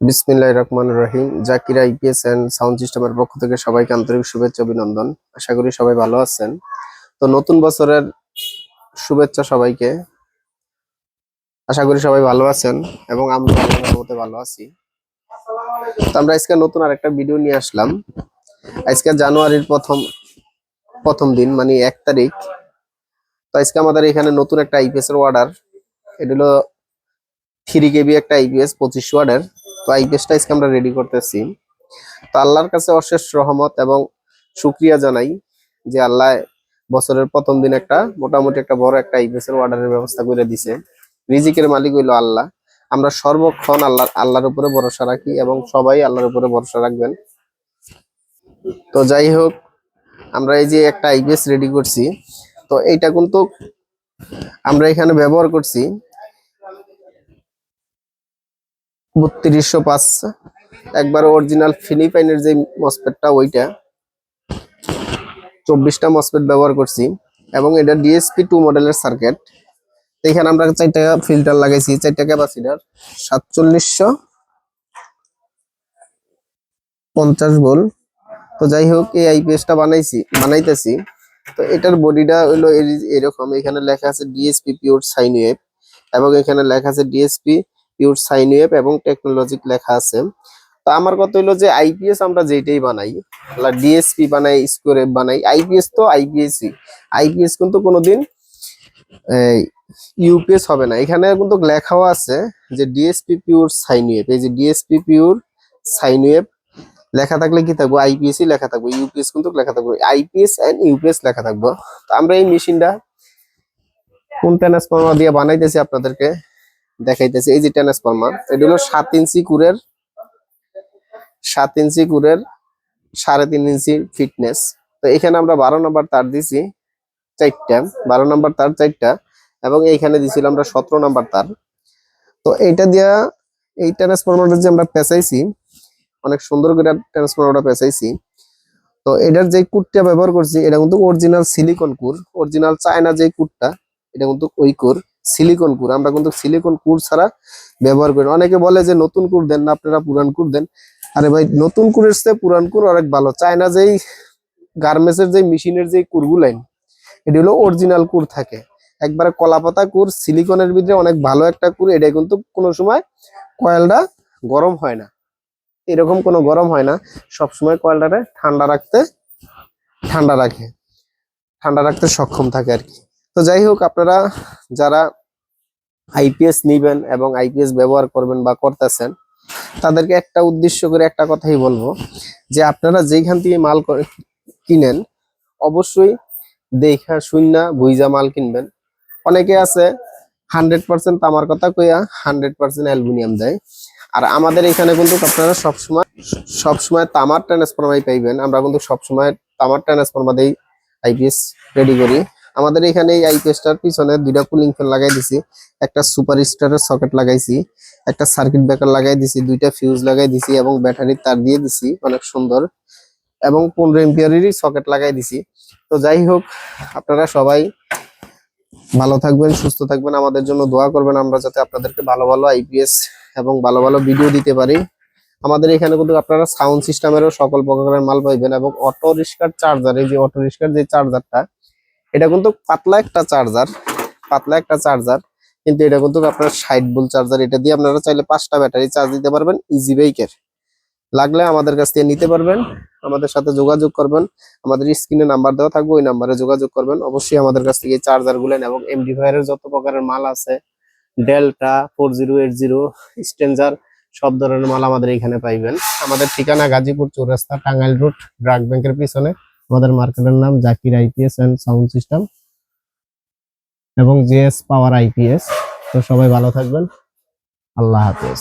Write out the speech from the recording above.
বিসমিল্লাহির রহমানির রহিম। Zakir IPS and sound সিস্টেমের পক্ষ থেকে সবাইকে আন্তরিক শুভেচ্ছা অভিনন্দন। আশা করি সবাই ভালো আছেন। তো নতুন বছরের শুভেচ্ছা সবাইকে। আশা করি সবাই ভালো আছেন এবং আমরা আল্লাহর রহমতে ভালো আছি। তো আমরা আজকে নতুন আরেকটা ভিডিও নিয়ে আসলাম। আজকে জানুয়ারির প্রথম দিন, মানে 1 তারিখ। তো আজকে আমাদের এখানে নতুন একটা আইপিএস এর অর্ডার। এটা হলো 3 KB একটা আইপিএস 25 ওয়াটের। তো আইপিএসটা আজকে আমরা রেডি করতেছি। তো আল্লাহর কাছে অশেষ রহমত এবং শুকরিয়া জানাই যে আল্লাহ বছরের প্রথম দিন একটা মোটামুটি একটা বড় একটা আইপিএস এর অর্ডারের ব্যবস্থা করে দিছে। রিজিকের মালিক হইলো আল্লাহ। আমরা সর্বক্ষণ আল্লাহর উপরে ভরসা রাখি এবং সবাই আল্লাহর উপরে ভরসা রাখবেন। তো যাই হোক, আমরা এই যে একটা আইপিএস রেডি করছি। তো এইটা কিন্তু আমরা এখানে ব্যবহার করছি 3205, একবার অরিজিনাল ফিলিপাইনের যে মসপেটটা ওইটা 24টা মসফেট ব্যবহার করছি এবং এটা ডিএসপি 2 মডেলের সার্কিট। এখানে আমরা 4টা ফিল্টার লাগাইছি, 4টা ক্যাপাসিটর, 4750 ভোল্ট। তো যাই হোক, এই আইপিএসটা বানাইতেছি। তো এটার বডিটা হলো এরকম। এখানে লেখা আছে ডিএসপি পিওর সাইন ওয়েভ এবং এখানে লেখা আছে ডিএসপি পিওর সাইন ওয়েভ এবং টেকনোলজিক লেখা আছে। তো আমার কথা হলো যে আইপিএস আমরা যেটাই বানাই, ডিএসপি বানাই, স্কোয়ার ওয়েভ বানাই, আইপিএস তো আইপিএসই। আইপিএস কিন্তু কোনোদিন ইউপিএস হবে না। এখানে কিন্তু লেখাও আছে যে ডিএসপি পিওর সাইন ওয়েভ। এই যে ডিএসপি পিওর সাইন ওয়েভ লেখা থাকলে কি থাকবো, আইপিএসই লেখা থাকবো। ইউপিএস কিন্তু লেখা থাকবো, আইপিএস এন্ড ইউপিএস লেখা থাকবো। তো আমরা এই মেশিনটা কোন ট্রান্সফরমার দিয়ে বানাইতেছি আপনাদেরকে দেখাইতেছি। এই যে ট্রান্সফরমার, এটা হলো 7 ইঞ্চি কুরের 3.5 ইঞ্চি ফিটনেস। তো এখানে আমরা 12 নম্বর তার দিছি 4টা, 12 নম্বর তার 4টা এবং এইখানে দিছিলাম আমরা 17 নম্বর তার। তো এইটা দিয়া এই ট্রান্সফরমারটা যে আমরা পেঁচাইছি, অনেক সুন্দর করে ট্রান্সফরমারটা পেঁচাইছি। তো এটার যে কুরটা ব্যবহার করছি এটা কিন্তু অরিজিনাল সিলিকন কুর, অরিজিনাল চায়না যে কুরটা, এটা কিন্তু ওই কুর সিলিকন কুর। আমরা কিন্তু সিলিকন কুর ছাড়া ব্যবহার করি। অনেকে বলে যে নতুন কুর দেন না, আপনারা পুরান কুর দেন। আরে ভাই, নতুন কুরের চেয়ে পুরান কুর অনেক ভালো। চায়না যেই গার্মেন্টসের যে মেশিনের যে কুরগুলাইন, এটা হলো অরিজিনাল কুর থাকে, একবারে কলাপাতা কুর, সিলিকনের ভিতরে অনেক ভালো একটা কুর। এটা কিন্তু কোনো সময় কয়েলটা গরম হয় না, এরকম কোনো গরম হয় না। সবসময় কয়েলটারে ঠান্ডা রাখতে সক্ষম থাকে আর কি। তো যাই হোক, আপনারা যারা আইপিএস নিবেন এবং আইপিএস ব্যবহার করবেন বা করতেছেন, তাদেরকে একটা উদ্দেশ্য করে একটা কথাই বলবো যে আপনারা যেখান থেকে মাল কিনেন অবশ্যই দেখা শুননা বুঝা মাল কিনবেন। অনেকে আছে 100% তামার কথা কইয়া 100% অ্যালুমিনিয়াম দেয়। আর আমাদের এখানে কিন্তু আপনারা সবসময় তামার ট্রান্সফরমার পাইবেন। আমরা কিন্তু সবসময় তামার ট্রান্সফরমার দিয়ে আইপিএস রেডি করি। আমাদের এখানে এই আইপিএসটার পিছনে 2টা কুলিং ফ্যান লাগাই দিছি, একটা সুপার স্টারের সকেট লাগাইছি, একটা সার্কিট ব্রেকার লাগাই দিছি, 2টা ফিউজ লাগাই দিছি এবং ব্যাটারির তার দিয়ে দিছি অনেক সুন্দর, এবং 15 এম্পিয়ারেরই সকেট লাগাই দিছি। তো যাই হোক, আপনারা সবাই ভালো থাকবেন, সুস্থ থাকবেন, আমাদের জন্য দোয়া করবেন, আমরা যাতে আপনাদেরকে ভালো ভালো আইপিএস এবং ভালো ভালো ভিডিও দিতে পারি। আমাদের এখানে কিন্তু আপনারা সাউন্ড সিস্টেমেরও সকল প্রকারের মাল পাইবেন এবং অটো রিক্সার চার্জার, এই যে অটো রিক্সার যে চার্জারটা, এটা কিন্তু পাতলা একটা চার্জার, কিন্তু এটা কিন্তু আপনার 60 ভোল্ট চার্জার। এটা দিয়ে আপনারা চাইলে 5টা ব্যাটারি চার্জ দিতে পারবেন ইজি বাইকের। লাগলে আমাদের কাছ থেকে নিতে পারবেন, আমাদের সাথে যোগাযোগ করবেন। আমাদের স্ক্রিনে নাম্বার দেওয়া থাকবে, ওই নাম্বারে যোগাযোগ করবেন। অবশ্যই আমাদের কাছ থেকে চার্জার গুলেন এবং এমডিফায়ারের যত প্রকারের মাল আছে, ডেল্টা 4080 স্ট্রেঞ্জার, সব ধরনের মাল আমাদের এখানে পাইবেন। আমাদের ঠিকানা গাজীপুর চৌরাস্তা, টাঙ্গাইল রোড, ব্র্যাক ব্যাংকের পিছনে। আমাদের মার্কেটের নাম Zakir IPS and sound system এবং জেএস পাওয়ার আইপিএস। তো সবাই ভালো থাকবেন, আল্লাহ হাফেজ।